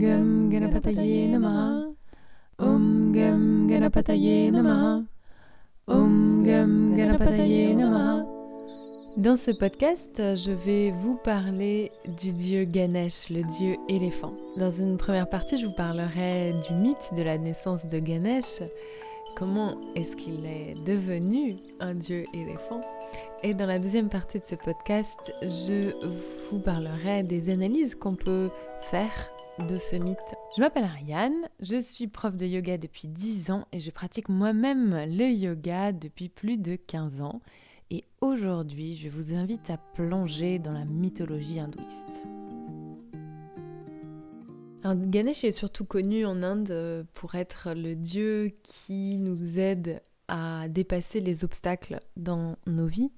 Gam Ganapataye Namaha. Gam Ganapataye Namaha. Gam Ganapataye Namaha. Dans ce podcast, je vais vous parler du dieu Ganesh, le dieu éléphant. Dans une première partie, je vous parlerai du mythe de la naissance de Ganesh. Comment est-ce qu'il est devenu un dieu éléphant? Et dans la deuxième partie de ce podcast, je vous parlerai des analyses qu'on peut faire de ce mythe. Je m'appelle Ariane, je suis prof de yoga depuis 10 ans et je pratique moi-même le yoga depuis plus de 15 ans. Et aujourd'hui, je vous invite à plonger dans la mythologie hindouiste. Alors, Ganesh est surtout connu en Inde pour être le dieu qui nous aide à dépasser les obstacles dans nos vies.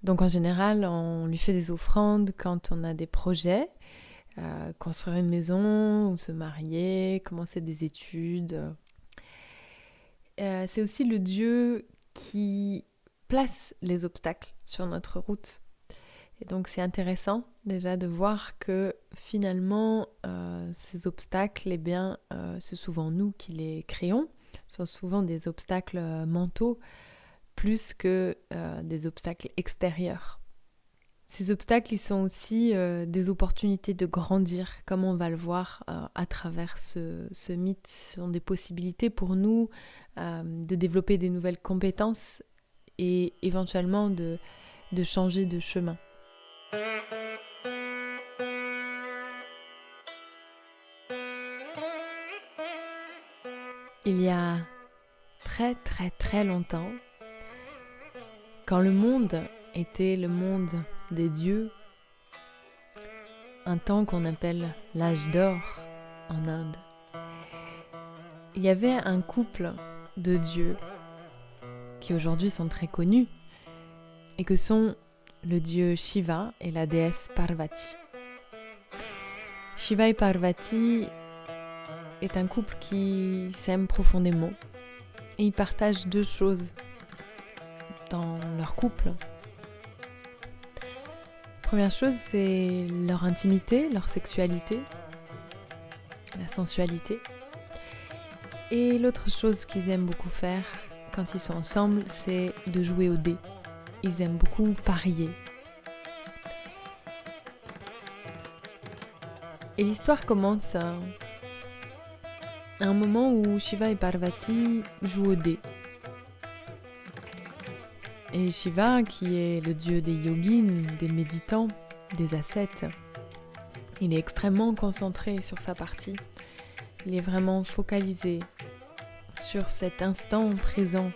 Donc en général, on lui fait des offrandes quand on a des projets, construire une maison, ou se marier, commencer des études. C'est aussi le dieu qui place les obstacles sur notre route. Et donc c'est intéressant déjà de voir que finalement ces obstacles, c'est souvent nous qui les créons, sont souvent des obstacles mentaux plus que des obstacles extérieurs. Ces obstacles, ils sont aussi des opportunités de grandir, comme on va le voir à travers ce mythe. Ce sont des possibilités pour nous de développer des nouvelles compétences et éventuellement de changer de chemin. Il y a très très très longtemps, quand le monde était le monde des dieux, un temps qu'on appelle l'âge d'or en Inde, il y avait un couple de dieux qui aujourd'hui sont très connus et que sont le dieu Shiva et la déesse Parvati. Shiva et Parvati est un couple qui s'aime profondément et ils partagent deux choses dans leur couple. Première chose, c'est leur intimité, leur sexualité, la sensualité. Et l'autre chose qu'ils aiment beaucoup faire quand ils sont ensemble, c'est de jouer aux dés. Ils aiment beaucoup parier. Et l'histoire commence à un moment où Shiva et Parvati jouent aux dés. Et Shiva, qui est le dieu des yogins, des méditants, des ascètes, il est extrêmement concentré sur sa partie. Il est vraiment focalisé sur cet instant présent.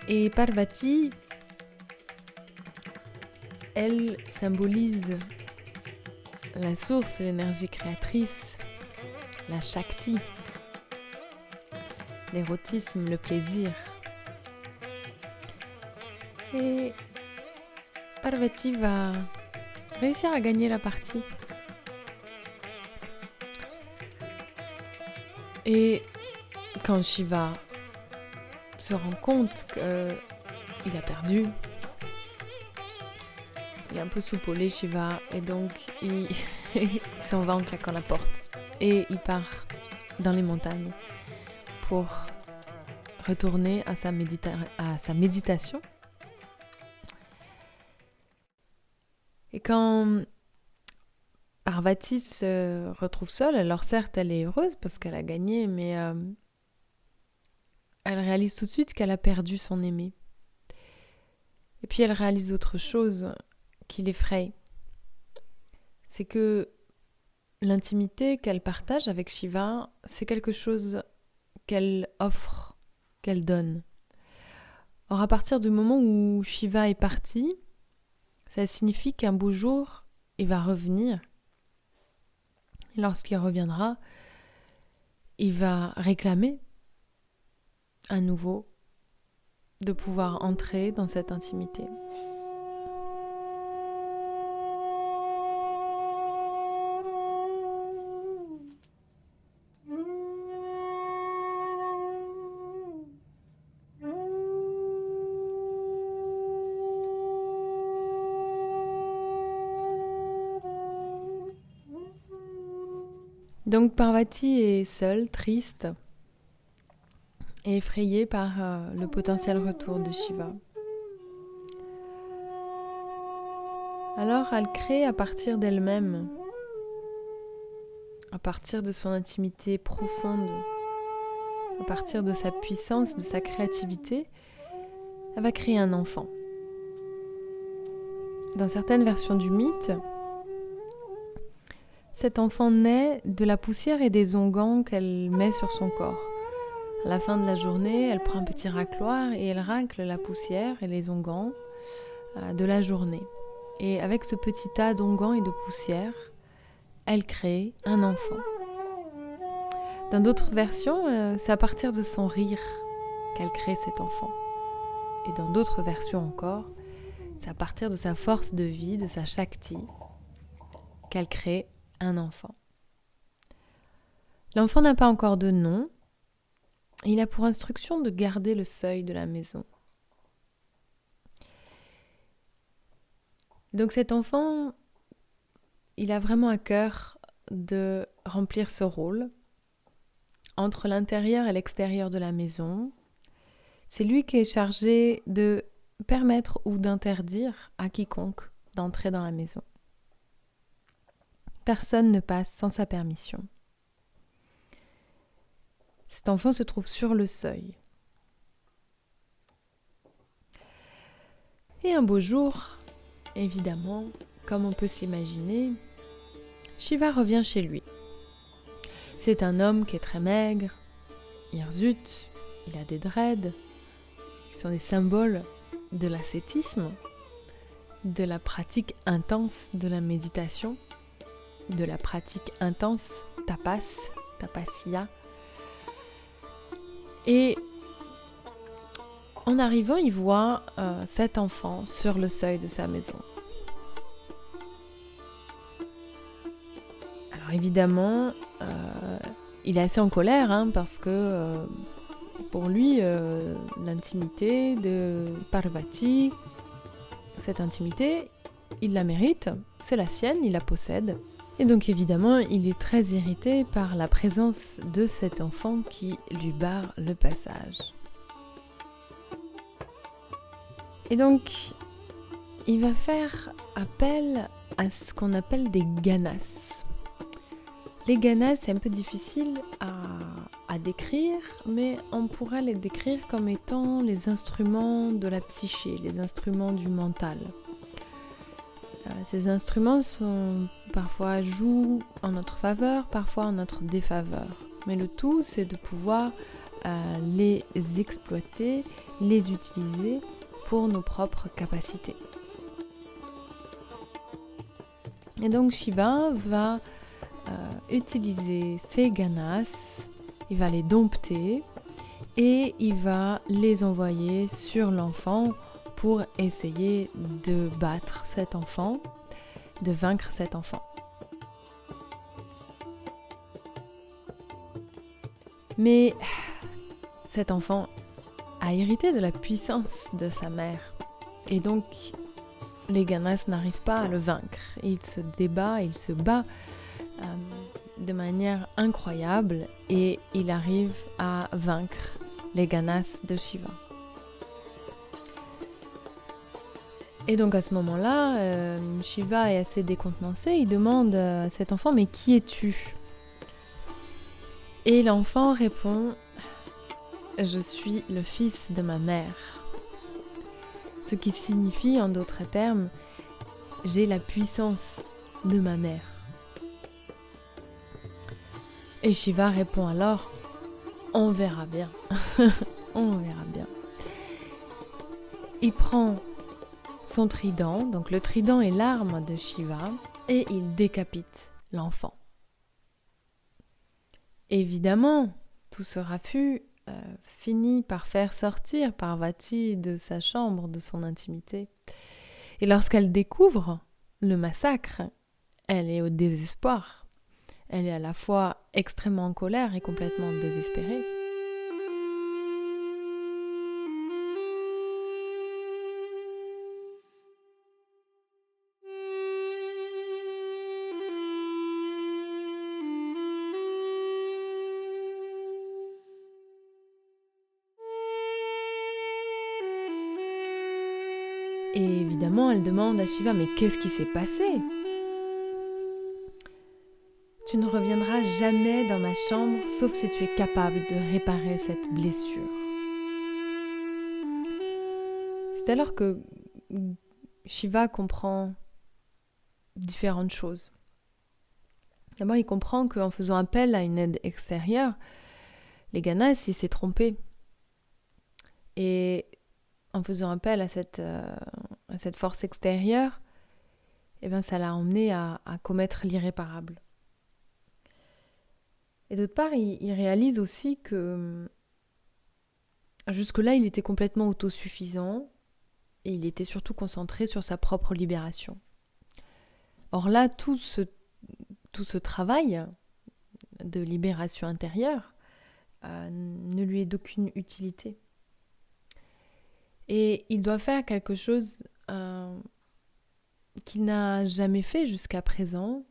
Et Parvati, elle symbolise la source, l'énergie créatrice, la Shakti, l'érotisme, le plaisir. Et Parvati va réussir à gagner la partie. Et quand Shiva se rend compte qu'il a perdu, il est un peu soupolé Shiva et donc il s'en va en claquant la porte. Et il part dans les montagnes pour retourner à sa méditation. Et quand Parvati se retrouve seule, alors certes elle est heureuse parce qu'elle a gagné, mais elle réalise tout de suite qu'elle a perdu son aimé. Et puis elle réalise autre chose qui l'effraie. C'est que l'intimité qu'elle partage avec Shiva, c'est quelque chose qu'elle offre, qu'elle donne. Or à partir du moment où Shiva est parti, ça signifie qu'un beau jour, il va revenir. Et lorsqu'il reviendra, il va réclamer à nouveau de pouvoir entrer dans cette intimité. Donc Parvati est seule, triste et effrayée par le potentiel retour de Shiva. Alors elle crée à partir d'elle-même, à partir de son intimité profonde, à partir de sa puissance, de sa créativité, elle va créer un enfant. Dans certaines versions du mythe, cet enfant naît de la poussière et des onguents qu'elle met sur son corps. À la fin de la journée, elle prend un petit racloir et elle racle la poussière et les onguents de la journée. Et avec ce petit tas d'onguents et de poussière, elle crée un enfant. Dans d'autres versions, c'est à partir de son rire qu'elle crée cet enfant. Et dans d'autres versions encore, c'est à partir de sa force de vie, de sa Shakti, qu'elle crée un enfant. L'enfant n'a pas encore de nom. Il a pour instruction de garder le seuil de la maison. Donc cet enfant, il a vraiment à cœur de remplir ce rôle entre l'intérieur et l'extérieur de la maison. C'est lui qui est chargé de permettre ou d'interdire à quiconque d'entrer dans la maison. Personne ne passe sans sa permission. Cet enfant se trouve sur le seuil. Et un beau jour, évidemment, comme on peut s'imaginer, Shiva revient chez lui. C'est un homme qui est très maigre, hirsute, il a des dreads, qui sont des symboles de l'ascétisme, de la pratique intense de la méditation, de la pratique intense tapasya. Et en arrivant, il voit cet enfant sur le seuil de sa maison. Alors évidemment, il est assez en colère parce que pour lui, l'intimité de Parvati, cette intimité, il la mérite, c'est la sienne, il la possède. Et donc évidemment, il est très irrité par la présence de cet enfant qui lui barre le passage. Et donc, il va faire appel à ce qu'on appelle des ganas. Les ganas, c'est un peu difficile à décrire, mais on pourrait les décrire comme étant les instruments de la psyché, les instruments du mental. Ces instruments parfois jouent en notre faveur, parfois en notre défaveur. Mais le tout, c'est de pouvoir les exploiter, les utiliser pour nos propres capacités. Et donc Shiva va utiliser ces ganas, il va les dompter et il va les envoyer sur l'enfant pour essayer de battre cet enfant, de vaincre cet enfant. Mais cet enfant a hérité de la puissance de sa mère et donc les ganas n'arrivent pas à le vaincre. Il se débat, il se bat de manière incroyable et il arrive à vaincre les ganas de Shiva. Et donc à ce moment-là, Shiva est assez décontenancé, il demande à cet enfant « Mais qui es-tu » Et l'enfant répond « Je suis le fils de ma mère ». Ce qui signifie en d'autres termes « J'ai la puissance de ma mère ». Et Shiva répond alors « On verra bien, on verra bien ». Il prend son trident, donc le trident est l'arme de Shiva, et il décapite l'enfant. Évidemment, tout ce raffut finit par faire sortir Parvati de sa chambre, de son intimité. Et lorsqu'elle découvre le massacre, elle est au désespoir. Elle est à la fois extrêmement en colère et complètement désespérée. Et évidemment, elle demande à Shiva, mais qu'est-ce qui s'est passé ? Tu ne reviendras jamais dans ma chambre, sauf si tu es capable de réparer cette blessure. C'est alors que Shiva comprend différentes choses. D'abord, il comprend qu'en faisant appel à une aide extérieure, les Ganas, il s'est trompé. Et en faisant appel à cette force extérieure, ça l'a emmené à commettre l'irréparable. Et d'autre part, il réalise aussi que jusque-là, il était complètement autosuffisant et il était surtout concentré sur sa propre libération. Or là, tout ce travail de libération intérieure ne lui est d'aucune utilité. Et il doit faire quelque chose qu'il n'a jamais fait jusqu'à présent.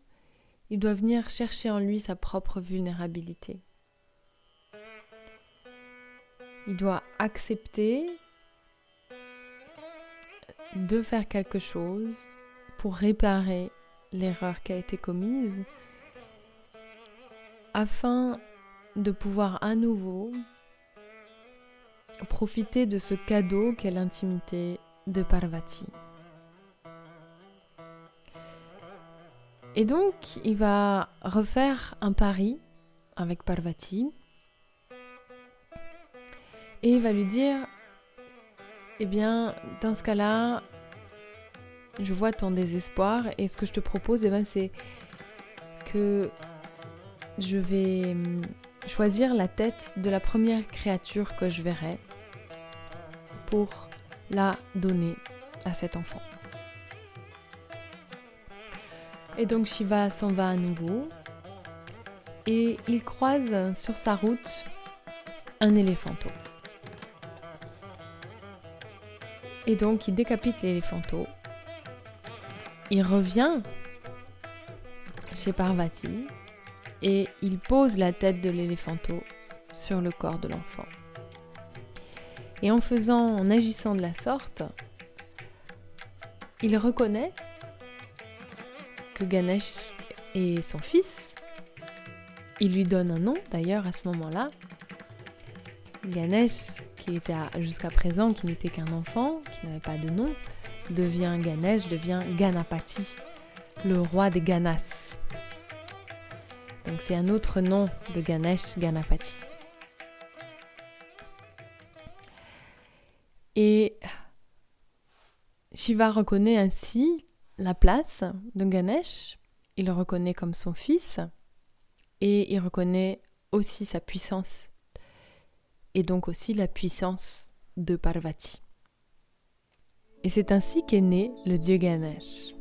Il doit venir chercher en lui sa propre vulnérabilité. Il doit accepter de faire quelque chose pour réparer l'erreur qui a été commise afin de pouvoir à nouveau profiter de ce cadeau qu'est l'intimité de Parvati. Et donc, il va refaire un pari avec Parvati et il va lui dire « Eh bien, dans ce cas-là, je vois ton désespoir et ce que je te propose, c'est que je vais choisir la tête de la première créature que je verrai pour la donner à cet enfant. » Et donc Shiva s'en va à nouveau et il croise sur sa route un éléphanteau. Et donc il décapite l'éléphanteau. Il revient chez Parvati et il pose la tête de l'éléphanteau sur le corps de l'enfant. Et en agissant de la sorte, il reconnaît que Ganesh est son fils. Il lui donne un nom d'ailleurs à ce moment-là. Ganesh, qui était jusqu'à présent, qui n'était qu'un enfant, qui n'avait pas de nom, devient Ganapati, le roi des Ganas. Donc c'est un autre nom de Ganesh, Ganapati. Et Shiva reconnaît ainsi la place de Ganesh, il le reconnaît comme son fils et il reconnaît aussi sa puissance et donc aussi la puissance de Parvati. Et c'est ainsi qu'est né le dieu Ganesh.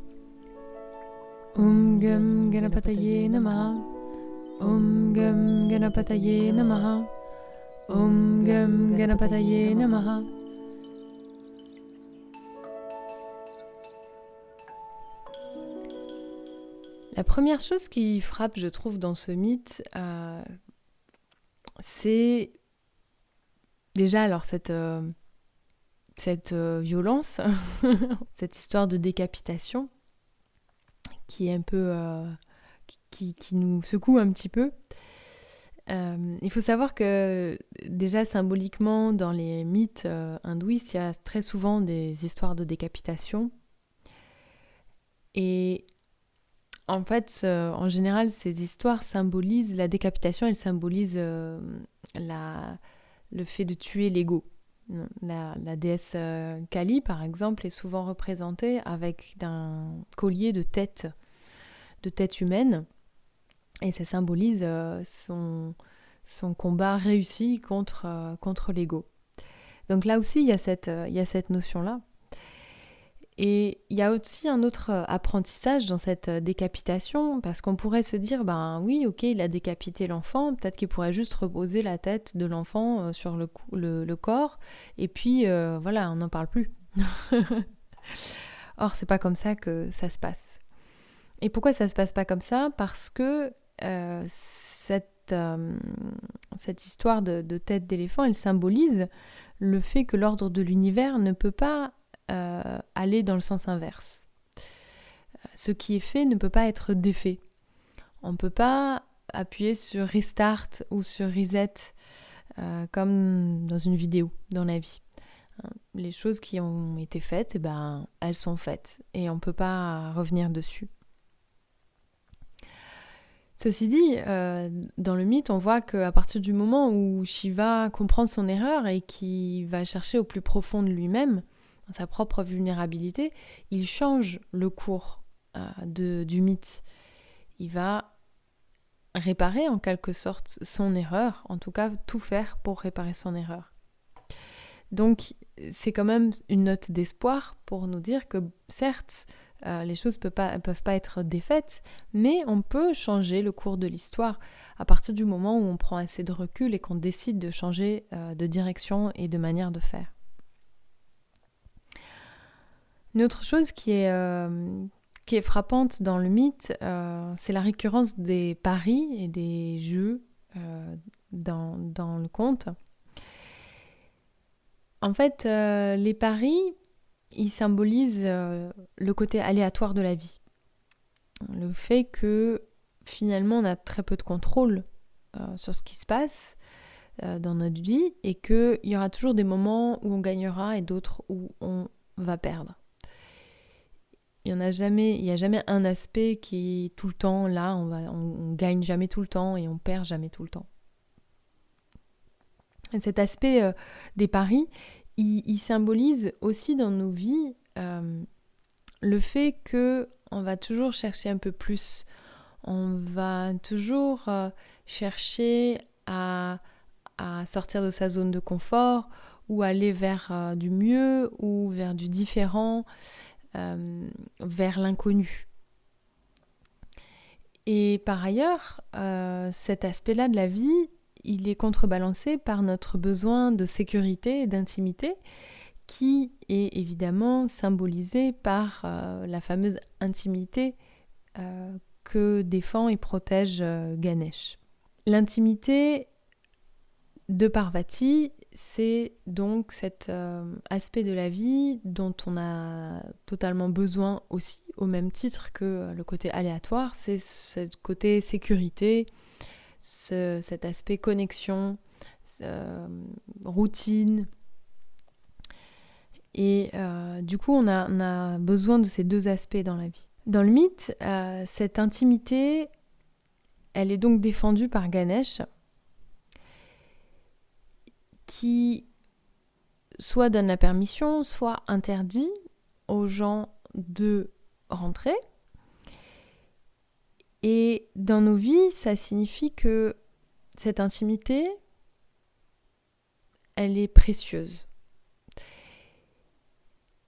Om Gam Ganapataye Namaha. Om Gam Ganapataye Namaha. Om Gam Ganapataye Namaha. La première chose qui frappe, je trouve, dans ce mythe, c'est déjà alors cette violence, cette histoire de décapitation qui est un peu, qui nous secoue un petit peu. Il faut savoir que déjà symboliquement dans les mythes hindouistes, il y a très souvent des histoires de décapitation et en fait, en général, ces histoires symbolisent, la décapitation, elle symbolise le fait de tuer l'ego. La déesse Kali, par exemple, est souvent représentée avec un collier de tête humaine. Et ça symbolise son combat réussi contre l'ego. Donc là aussi, il y a cette notion-là. Et il y a aussi un autre apprentissage dans cette décapitation, parce qu'on pourrait se dire, oui, ok, il a décapité l'enfant, peut-être qu'il pourrait juste reposer la tête de l'enfant sur le corps, et puis voilà, on n'en parle plus. Or, c'est pas comme ça que ça se passe. Et pourquoi ça se passe pas comme ça ? Parce que cette histoire de tête d'éléphant, elle symbolise le fait que l'ordre de l'univers ne peut pas aller dans le sens inverse. Ce qui est fait ne peut pas être défait. On ne peut pas appuyer sur Restart ou sur Reset comme dans une vidéo, dans la vie. Les choses qui ont été faites, elles sont faites et on ne peut pas revenir dessus. Ceci dit, dans le mythe, on voit qu'à partir du moment où Shiva comprend son erreur et qu'il va chercher au plus profond de lui-même, dans sa propre vulnérabilité, il change le cours du mythe. Il va réparer en quelque sorte son erreur, en tout cas tout faire pour réparer son erreur. Donc c'est quand même une note d'espoir pour nous dire que certes, les choses peuvent pas être défaites, mais on peut changer le cours de l'histoire à partir du moment où on prend assez de recul et qu'on décide de changer de direction et de manière de faire. Une autre chose qui est frappante dans le mythe, c'est la récurrence des paris et des jeux dans le conte. En fait, les paris, ils symbolisent le côté aléatoire de la vie. Le fait que finalement on a très peu de contrôle sur ce qui se passe dans notre vie et qu'il y aura toujours des moments où on gagnera et d'autres où on va perdre. Il n'y a jamais un aspect qui est tout le temps là, on gagne jamais tout le temps et on perd jamais tout le temps. Et cet aspect des paris, il symbolise aussi dans nos vies le fait qu'on va toujours chercher un peu plus. On va toujours chercher à sortir de sa zone de confort ou aller vers du mieux ou vers du différent, vers l'inconnu. Et par ailleurs, cet aspect-là de la vie, il est contrebalancé par notre besoin de sécurité et d'intimité qui est évidemment symbolisé par la fameuse intimité que défend et protège Ganesh. L'intimité de Parvati, c'est donc cet aspect de la vie dont on a totalement besoin aussi, au même titre que le côté aléatoire, c'est ce côté sécurité, cet aspect connexion, routine. Et du coup, on a besoin de ces deux aspects dans la vie. Dans le mythe, cette intimité, elle est donc défendue par Ganesh, qui soit donne la permission, soit interdit aux gens de rentrer. Et dans nos vies, ça signifie que cette intimité, elle est précieuse.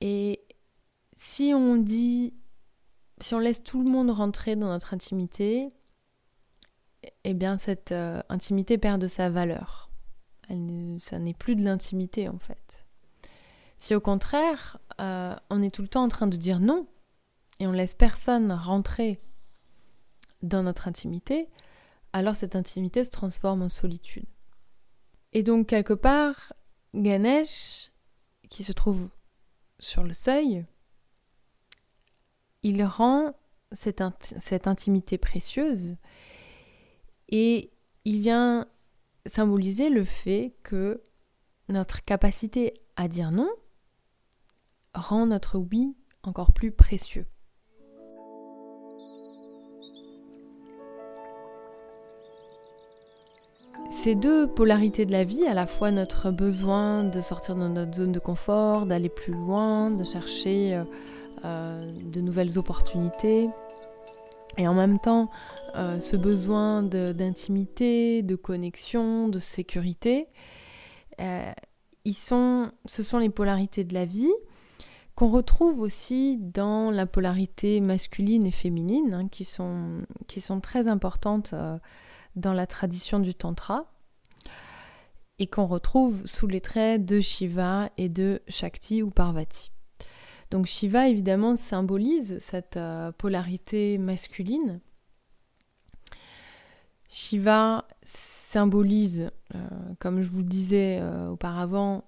Et si on laisse tout le monde rentrer dans notre intimité, eh bien cette intimité perd de sa valeur. Ça n'est plus de l'intimité en fait. Si au contraire, on est tout le temps en train de dire non, et on laisse personne rentrer dans notre intimité, alors cette intimité se transforme en solitude. Et donc quelque part, Ganesh, qui se trouve sur le seuil, il rend cette intimité précieuse et il vient symboliser le fait que notre capacité à dire non rend notre oui encore plus précieux. Ces deux polarités de la vie, à la fois notre besoin de sortir de notre zone de confort, d'aller plus loin, de chercher de nouvelles opportunités, et en même temps ce besoin d'intimité, de connexion, de sécurité, ce sont les polarités de la vie qu'on retrouve aussi dans la polarité masculine et féminine, qui sont très importantes dans la tradition du Tantra et qu'on retrouve sous les traits de Shiva et de Shakti ou Parvati. Donc Shiva évidemment symbolise cette polarité masculine. Shiva symbolise, comme je vous le disais auparavant,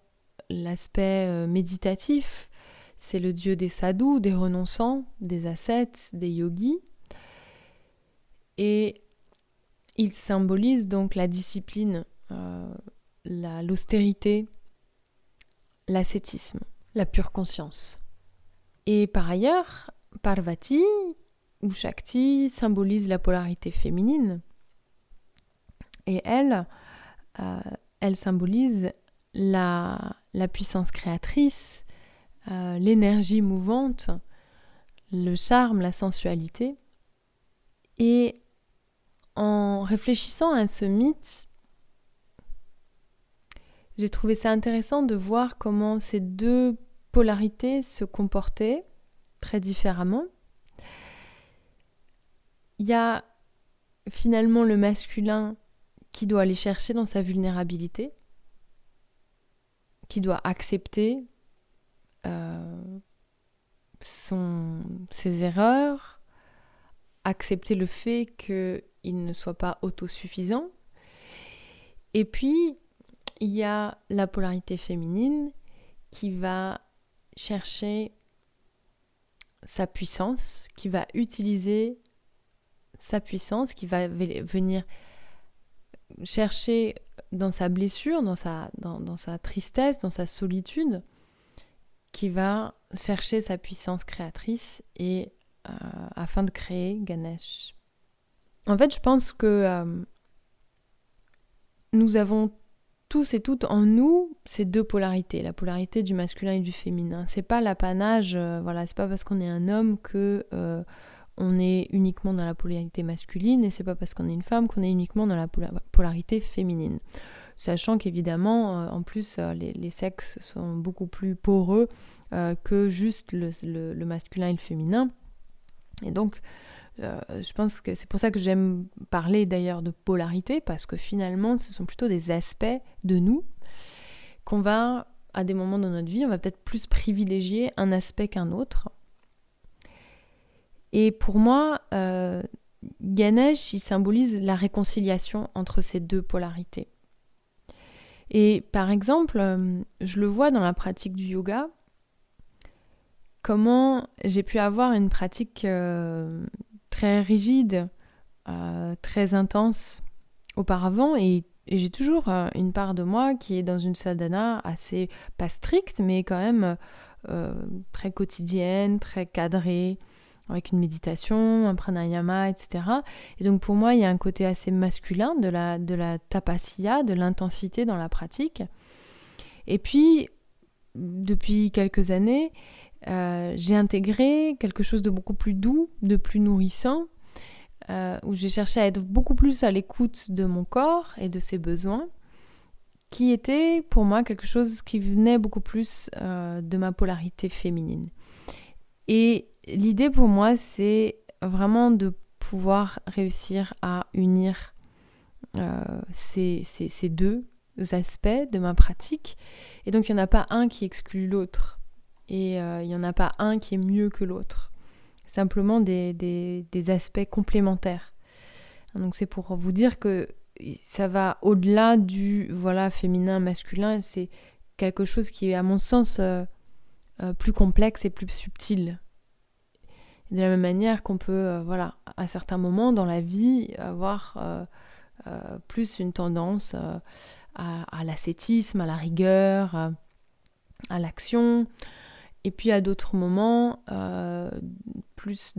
l'aspect méditatif, c'est le dieu des sadhus, des renonçants, des ascètes, des yogis. Et il symbolise donc la discipline, l'austérité, l'ascétisme, la pure conscience. Et par ailleurs, Parvati ou Shakti symbolise la polarité féminine. Et elle symbolise la puissance créatrice, l'énergie mouvante, le charme, la sensualité. Et en réfléchissant à ce mythe, j'ai trouvé ça intéressant de voir comment ces deux polarités se comportaient très différemment. Il y a finalement le masculin qui doit aller chercher dans sa vulnérabilité, qui doit accepter ses erreurs, accepter le fait qu'il ne soit pas autosuffisant. Et puis, il y a la polarité féminine qui va chercher sa puissance, qui va utiliser sa puissance, qui va venir chercher dans sa blessure, dans sa tristesse, dans sa solitude, qui va chercher sa puissance créatrice et afin de créer Ganesh. En fait, je pense que nous avons tous et toutes en nous ces deux polarités, la polarité du masculin et du féminin. C'est pas l'apanage, c'est pas parce qu'on est un homme que on est uniquement dans la polarité masculine, et c'est pas parce qu'on est une femme qu'on est uniquement dans la polarité féminine. Sachant qu'évidemment, en plus, les sexes sont beaucoup plus poreux que juste le masculin et le féminin. Et donc, je pense que c'est pour ça que j'aime parler d'ailleurs de polarité, parce que finalement, ce sont plutôt des aspects de nous qu'on va, à des moments dans notre vie, on va peut-être plus privilégier un aspect qu'un autre. Et pour moi, Ganesh, il symbolise la réconciliation entre ces deux polarités. Et par exemple, je le vois dans la pratique du yoga, comment j'ai pu avoir une pratique très rigide, très intense auparavant, et j'ai toujours une part de moi qui est dans une sadhana assez, pas stricte, mais quand même très quotidienne, très cadrée, avec une méditation, un pranayama, etc. Et donc pour moi, il y a un côté assez masculin de la tapasya, de l'intensité dans la pratique. Et puis, depuis quelques années, j'ai intégré quelque chose de beaucoup plus doux, de plus nourrissant, où j'ai cherché à être beaucoup plus à l'écoute de mon corps et de ses besoins, qui était pour moi quelque chose qui venait beaucoup plus de ma polarité féminine. Et l'idée pour moi, c'est vraiment de pouvoir réussir à unir ces deux aspects de ma pratique. Et donc, il n'y en a pas un qui exclut l'autre. Et il n'y en a pas un qui est mieux que l'autre. Simplement des aspects complémentaires. Donc, c'est pour vous dire que ça va au-delà du féminin, masculin. C'est quelque chose qui est, à mon sens, plus complexe et plus subtil. De la même manière qu'on peut, à certains moments dans la vie, avoir plus une tendance à l'ascétisme, à la rigueur, à l'action, et puis à d'autres moments, plus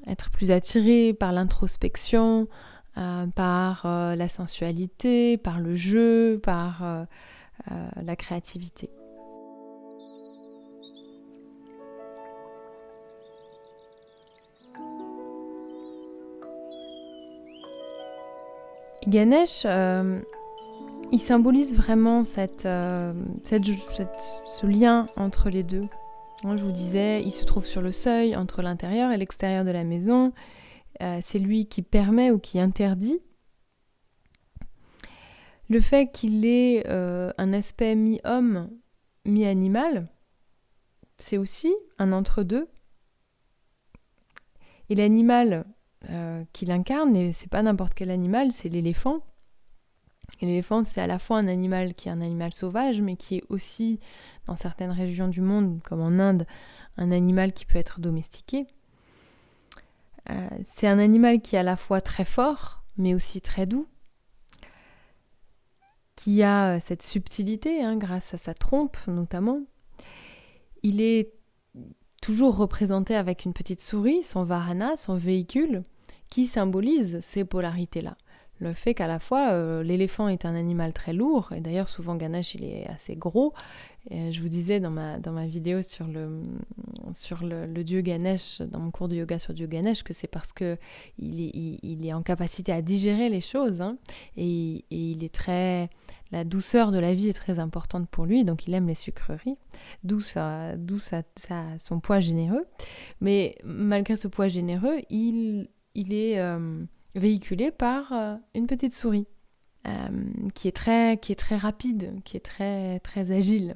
être plus attiré par l'introspection, par la sensualité, par le jeu, par la créativité. Ganesh, il symbolise vraiment ce lien entre les deux. Je vous disais, il se trouve sur le seuil entre l'intérieur et l'extérieur de la maison. C'est lui qui permet ou qui interdit. Le fait qu'il ait un aspect mi-homme, mi-animal, c'est aussi un entre-deux. Et l'animal qu'il incarne, et c'est pas n'importe quel animal, c'est l'éléphant. Et l'éléphant, c'est à la fois un animal qui est un animal sauvage, mais qui est aussi, dans certaines régions du monde, comme en Inde, un animal qui peut être domestiqué. C'est un animal qui est à la fois très fort, mais aussi très doux, qui a cette subtilité, grâce à sa trompe notamment. Il est toujours représenté avec une petite souris, son vahana, son véhicule, qui symbolise ces polarités-là. Le fait qu'à la fois, l'éléphant est un animal très lourd, et d'ailleurs souvent Ganesh il est assez gros. Et je vous disais dans ma vidéo sur le dieu Ganesh, dans mon cours de yoga sur le dieu Ganesh, que c'est parce qu'il est en capacité à digérer les choses, et il est très... La douceur de la vie est très importante pour lui, donc il aime les sucreries, d'où son poids généreux. Mais malgré ce poids généreux, il est véhiculé par une petite souris qui est très rapide, qui est très, très agile.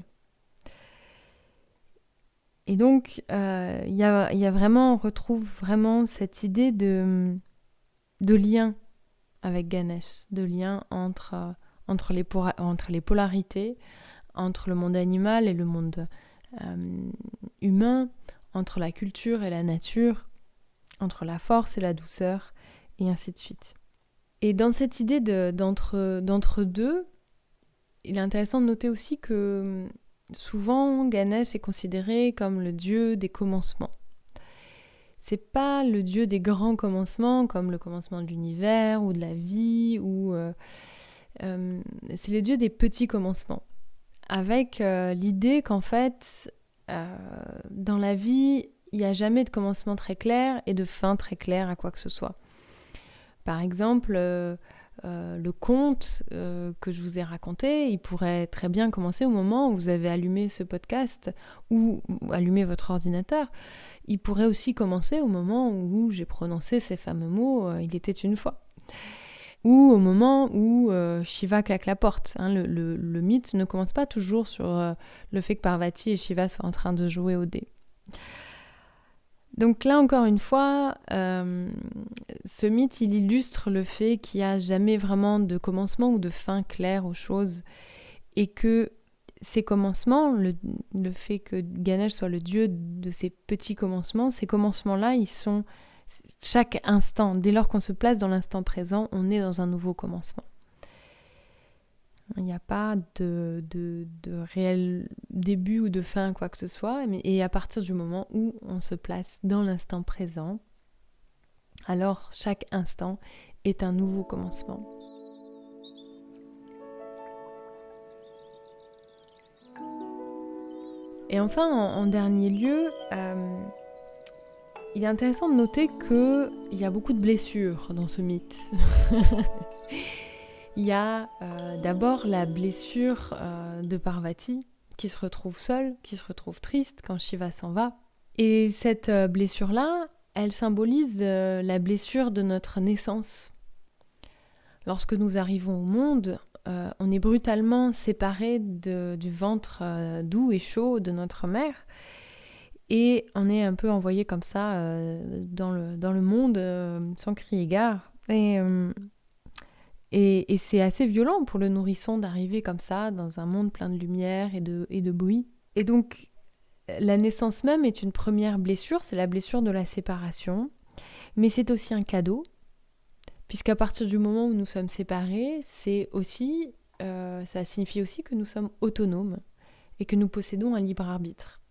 Et donc, on retrouve vraiment cette idée de lien avec Ganesh, de lien entre les polarités, entre le monde animal et le monde humain, entre la culture et la nature, entre la force et la douceur, et ainsi de suite. Et dans cette idée d'entre deux, il est intéressant de noter aussi que souvent Ganesh est considéré comme le dieu des commencements. C'est pas le dieu des grands commencements, comme le commencement de l'univers ou de la vie, c'est le dieu des petits commencements, avec l'idée qu'en fait, dans la vie, il n'y a jamais de commencement très clair et de fin très claire à quoi que ce soit. Par exemple, le conte que je vous ai raconté, il pourrait très bien commencer au moment où vous avez allumé ce podcast ou allumé votre ordinateur. Il pourrait aussi commencer au moment où j'ai prononcé ces fameux mots « il était une fois ». Ou au moment où Shiva claque la porte. Le mythe ne commence pas toujours sur le fait que Parvati et Shiva soient en train de jouer au dé. Donc là, encore une fois, ce mythe, il illustre le fait qu'il n'y a jamais vraiment de commencement ou de fin claire aux choses, et que ces commencements, le fait que Ganesh soit le dieu de ces petits commencements, ces commencements-là, ils sont chaque instant. Dès lors qu'on se place dans l'instant présent, on est dans un nouveau commencement. Il n'y a pas de réel début ou de fin, quoi que ce soit. Et à partir du moment où on se place dans l'instant présent, alors chaque instant est un nouveau commencement. Et enfin, en dernier lieu, il est intéressant de noter qu'il y a beaucoup de blessures dans ce mythe. Il y a d'abord la blessure de Parvati, qui se retrouve seule, qui se retrouve triste quand Shiva s'en va. Et cette blessure-là, elle symbolise la blessure de notre naissance. Lorsque nous arrivons au monde, on est brutalement séparés du ventre doux et chaud de notre mère, et on est un peu envoyé comme ça dans le monde sans crier gare. Et c'est assez violent pour le nourrisson d'arriver comme ça dans un monde plein de lumière et de bruit. Et donc, la naissance même est une première blessure, c'est la blessure de la séparation, mais c'est aussi un cadeau, puisqu'à partir du moment où nous sommes séparés, ça signifie aussi que nous sommes autonomes et que nous possédons un libre arbitre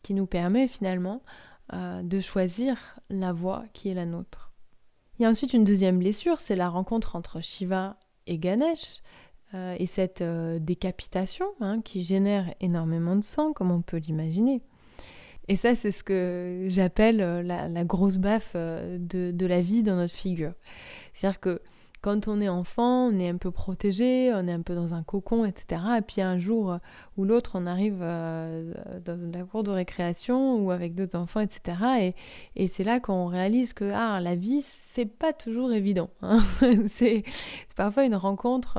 qui nous permet finalement de choisir la voie qui est la nôtre. Il y a ensuite une deuxième blessure, c'est la rencontre entre Shiva et Ganesh, et cette décapitation qui génère énormément de sang, comme on peut l'imaginer. Et ça, c'est ce que j'appelle la grosse baffe de la vie dans notre figure. C'est-à-dire que quand on est enfant, on est un peu protégé, on est un peu dans un cocon, etc. Et puis un jour ou l'autre, on arrive dans la cour de récréation ou avec d'autres enfants, etc. Et c'est là qu'on réalise que la vie, c'est pas toujours évident. C'est parfois une rencontre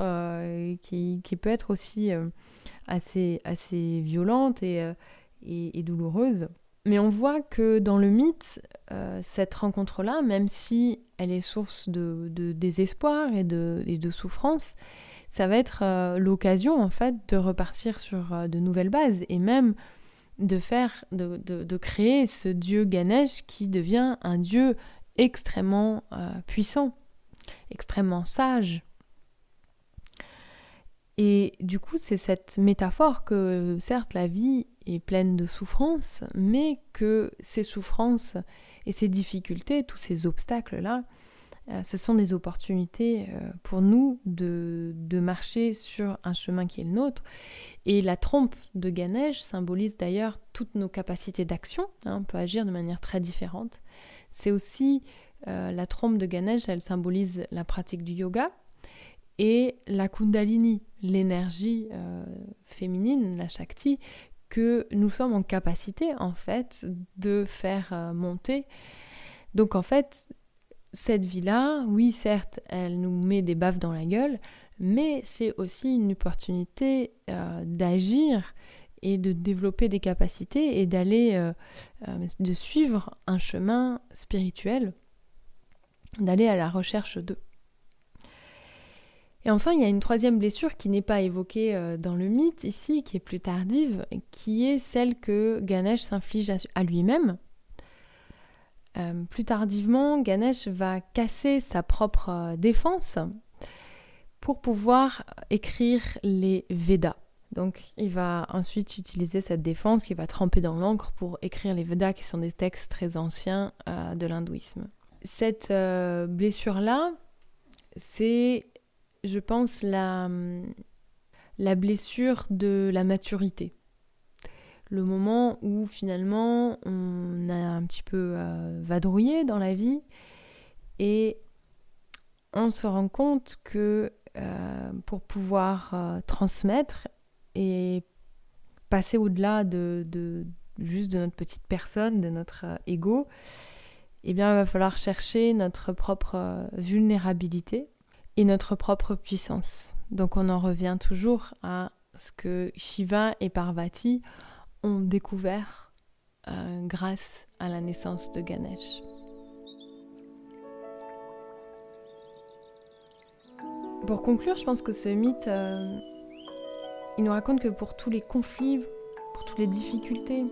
qui peut être aussi assez violente et douloureuse. Mais on voit que dans le mythe, cette rencontre-là, même si elle est source de désespoir et de souffrance, ça va être l'occasion en fait de repartir sur de nouvelles bases et même de créer ce dieu Ganesh qui devient un dieu extrêmement puissant, extrêmement sage. Et du coup, c'est cette métaphore que, certes, la vie est pleine de souffrances, mais que ces souffrances et ces difficultés, tous ces obstacles-là, ce sont des opportunités pour nous de marcher sur un chemin qui est le nôtre. Et la trompe de Ganesh symbolise d'ailleurs toutes nos capacités d'action. On peut agir de manière très différente. C'est aussi, la trompe de Ganesh, elle symbolise la pratique du yoga et la Kundalini, l'énergie féminine, la Shakti, que nous sommes en capacité en fait de faire monter. Donc en fait, cette vie-là, oui certes, elle nous met des baffes dans la gueule, mais c'est aussi une opportunité d'agir et de développer des capacités et d'aller, de suivre un chemin spirituel, d'aller à la recherche d'eux. Et enfin, il y a une troisième blessure qui n'est pas évoquée dans le mythe ici, qui est plus tardive, qui est celle que Ganesh s'inflige à lui-même. Plus tardivement, Ganesh va casser sa propre défense pour pouvoir écrire les Védas. Donc, il va ensuite utiliser cette défense qu'il va tremper dans l'encre pour écrire les Védas, qui sont des textes très anciens de l'hindouisme. Cette blessure-là, c'est, je pense, la blessure de la maturité. Le moment où finalement on a un petit peu vadrouillé dans la vie et on se rend compte que pour pouvoir transmettre et passer au-delà de juste de notre petite personne, de notre ego, eh bien il va falloir chercher notre propre vulnérabilité et notre propre puissance. Donc on en revient toujours à ce que Shiva et Parvati ont découvert grâce à la naissance de Ganesh. Pour conclure, je pense que ce mythe, il nous raconte que pour tous les conflits, pour toutes les difficultés,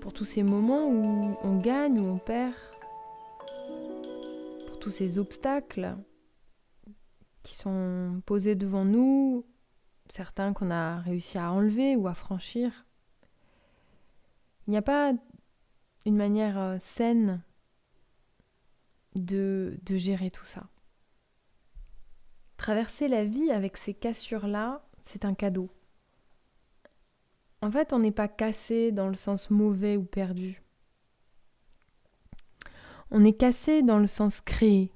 pour tous ces moments où on gagne, où on perd, pour tous ces obstacles qui sont posés devant nous, certains qu'on a réussi à enlever ou à franchir, il n'y a pas une manière saine de gérer tout ça. Traverser la vie avec ces cassures-là, c'est un cadeau. En fait, on n'est pas cassé dans le sens mauvais ou perdu. On est cassé dans le sens créé.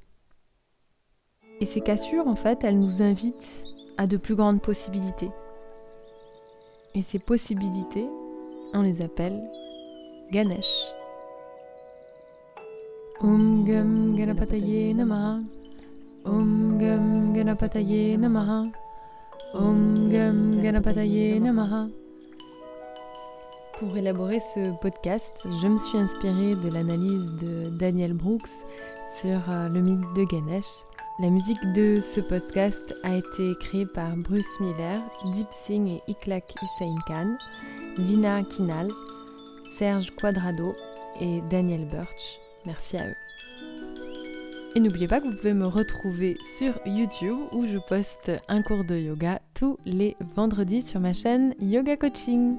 Et ces cassures, en fait, elles nous invitent à de plus grandes possibilités. Et ces possibilités, on les appelle Ganesh. Om Gam Ganapataye Namaha. Om Gam Ganapataye Namaha. Om Gam Ganapataye Namaha. Pour élaborer ce podcast, je me suis inspirée de l'analyse de Daniel Brooks sur le mythe de Ganesh. La musique de ce podcast a été créée par Bruce Miller, Deep Singh et Ikhlaq Hussain Khan, Vina Kinal, Serge Quadrado et Daniel Birch. Merci à eux. Et n'oubliez pas que vous pouvez me retrouver sur YouTube où je poste un cours de yoga tous les vendredis sur ma chaîne Yoga Coaching.